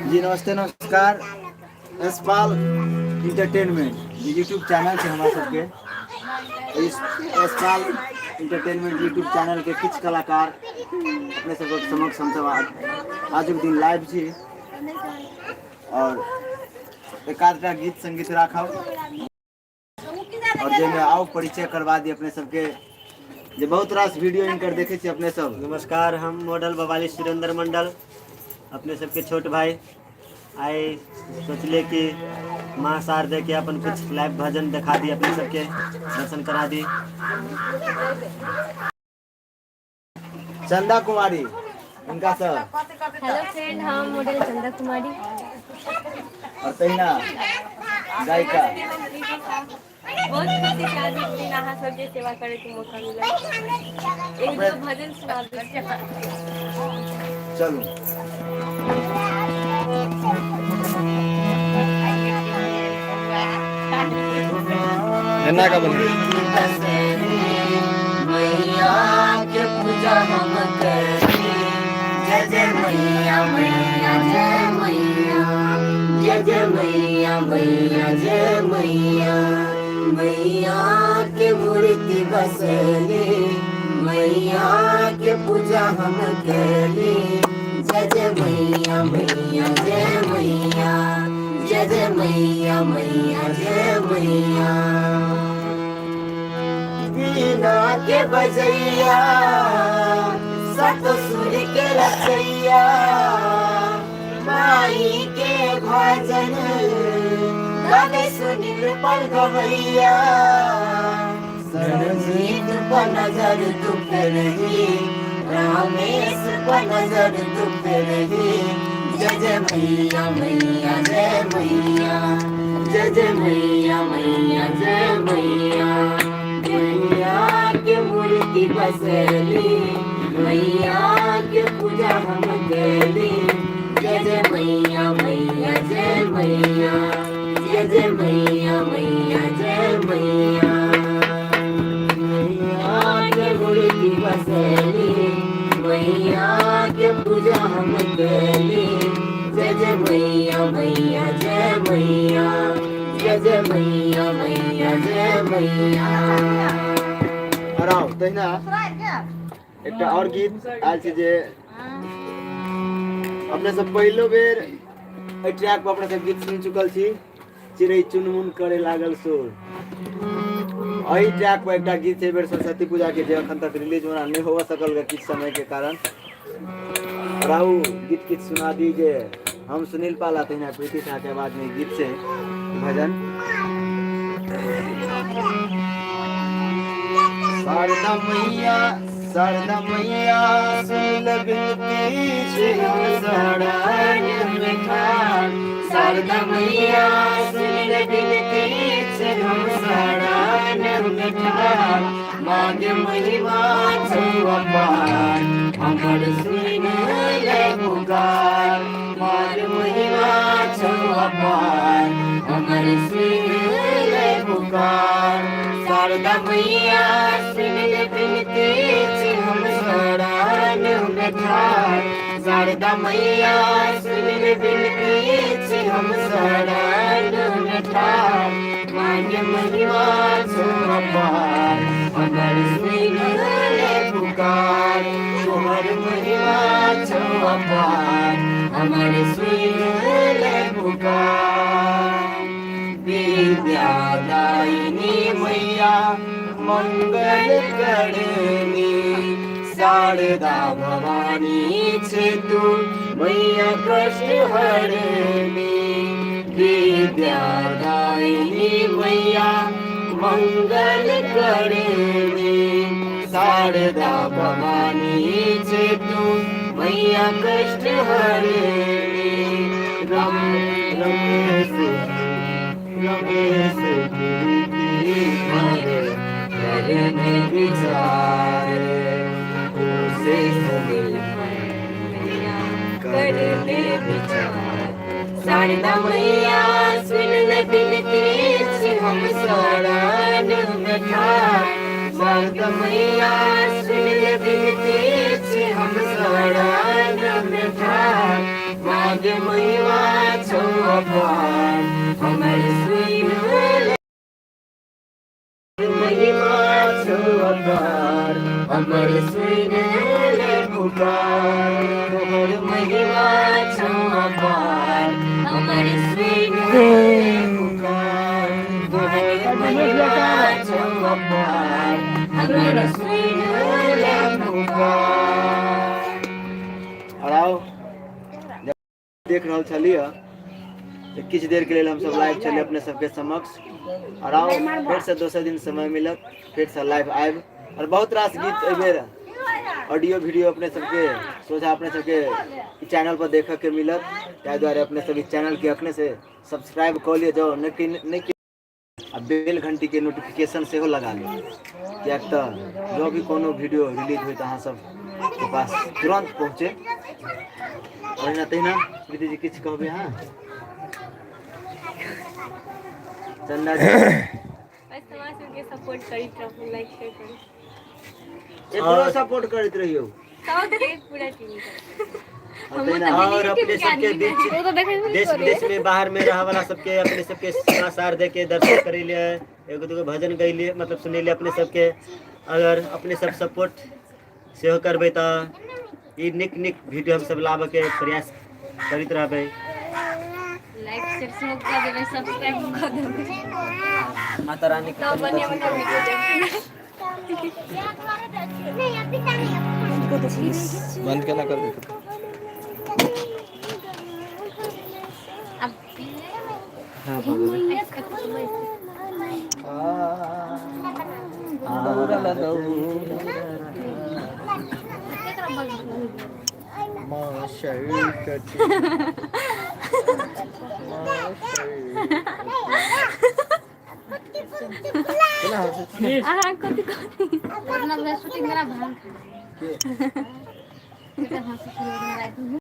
जी नमस्ते नमस्कार। एसपाल entertainment YouTube channel से हमारे सबके इस एसपाल इंटरटेनमेंट यूट्यूब चैनल के कुछ कलाकार अपने सबके समक्ष हम आज दिन लाइव छी और एकाधटा गीत संगीत राखब और जेमे आओ परिचय करवा दी अपने सबके जे बहुत रास वीडियो इनकर देखे छी अपने सब। नमस्कार, हम मॉडल बवाली सुरेंद्र मंडल अपने सबके छोट भाई आए सोचले कि माँ शारदे के अपन कुछ लाइव भजन दिखा दी, अपने सबके दर्शन करा दी। चंदा कुमारी इनका सब। हेलो फ्रेंड, हम मॉडल चंदा कुमारी और तहिना गायिका बहुत खुशी से आज इस दिन अहाँ सबके सेवा करे के मौका मिला। एक दो भजन सुना दीजिए। चलू गन्ना का बंदी मैया के पूजा हम करी, जय जय मैया मैया जय मैया, जय जय मैया मैया जय मैया। मैया के मूर्ति बसले, मैया के पूजा हम करी, जय जय मैया मैया जय मैया, जय जय मैया मैया जय मैया। वीणा के बजैया सत सुर के रचैया, माई के भजन गावे सुनील पर गवैया। सरजीत पर नजर तू फेरही, रामेश पर नजर तू फेरही, जय जय मैया मैया जय मैया, जय जय मैया मैया जय मैया। मैया के मूर्ति बसली, मैया के पूजा हम करी, जय जय मैया मैया जय मैया, जय जय मैया मैया जय मैया। मैया के मूर्ति बसली, मैया के पूजा हम करी, जय जय मैया मैया जय मैया, जय जय मैया मैया जय मैया। हराओ तहिना एक और गीत आयल छै जे अपने सब पहिलो बेर एहि ट्रैक पर अपने सब गीत सुनि चुकल छी, चिड़ै चुनमुन करे लागल शोर। एहि ट्रैक पर एकटा गीत छै बेर सरस्वती पूजा के जे अखन तक रिलीज होना नहीं हो सकल किछ समय के कारण। राहु गीत किछ सुना दी जे हम सुनील पाला तहिना प्रीति झा के आवाज में गीत छै भजन। शारदा मैया सुन बिनती छै हम शरण में ठाड़। शारदा मैया सुन बिनती छै हम शरण में ठाड़। मांगे महिमा छौ अपार, हमर सुन ले पुकार। मांगे महिमा छौ अपार, हमर सुन ले पुकार। शारदा मैया सुन बिनती छै हम शरण में ठाड़। शारदा मैया सुन बिनती छै हम शरण में ठाड़। मांगे महिमा छौ अपार, हमर सुन ले पुकार। तोहर महिमा छौ अपार, हमर सुन ले पुकार। विद्यादायिनी मैया मंगल करनी, शारदा भवानी छै तू मैया कष्ट हरनी। विद्यादायिनी मैया मंगल करनी, शारदा भवानी छै तू मैया कष्ट हरनी। रमेश करने विचार, उसे करने विचार। शारदा मैया सुन बिनती छै हम शरण में ठाड़। शारदा मैया सुन बिनती छै हम शरण में ठाड़। मांगे महिमा अपार हमर सुनले महिमा छौ अपार हमर सुनले पुकार तोहर महिमा छौ अपार हमर सुनले पुकार तोहर महिमा छौ अपार हमर सुनले पुकार। और आओ देख रहल छलिए तो किछ देर के लिए हम सब लाइव चले अपने सबके समक्ष। और आओ फिर से दोसर दिन समय मिलत फिर से लाइव आयब और बहुत रास गीत एबेर ऑडियो वीडियो अपने सबके सोचा अपने सबके चैनल पर देख के मिलत। ताहि द्वारे अपने सब इस चैनल के अखने से सब्सक्राइब कर लिए जाओ नहीं आ बेल घंटी के नोटिफिकेशन से हो लगा ली क्या तो जो भी कोनो वीडियो रिलीज हुई अहाँ सब के पास तुरंत पहुँचे। और ना तहिना प्रीति जी किछ कहबे। हाँ चंदा जी बस समाज के सपोर्ट करी रहू लाइक शेयर करी एकरो सपोर्ट करत रहियो। सब के पूरा टीम और अपने सबके बीच देश विदेश में बाहर में रह वाला सबके अपने सबके समाचार दे के दर्शन करे लिए एगो दूगो भजन गैलिए मतलब सुने लिए अपने सबके अगर अपने सब सपोर्ट सेहो करबे तो ई निक वीडियो हम सब लाबे के प्रयास करित रहबे। लाइक शेयर कर देबे सब्सक्राइब कर देबे माता रानी के तो बढ़िया वीडियो देखे बंद केना कर दे अब हाँ कथी अपना शूटिंग मेरा भाग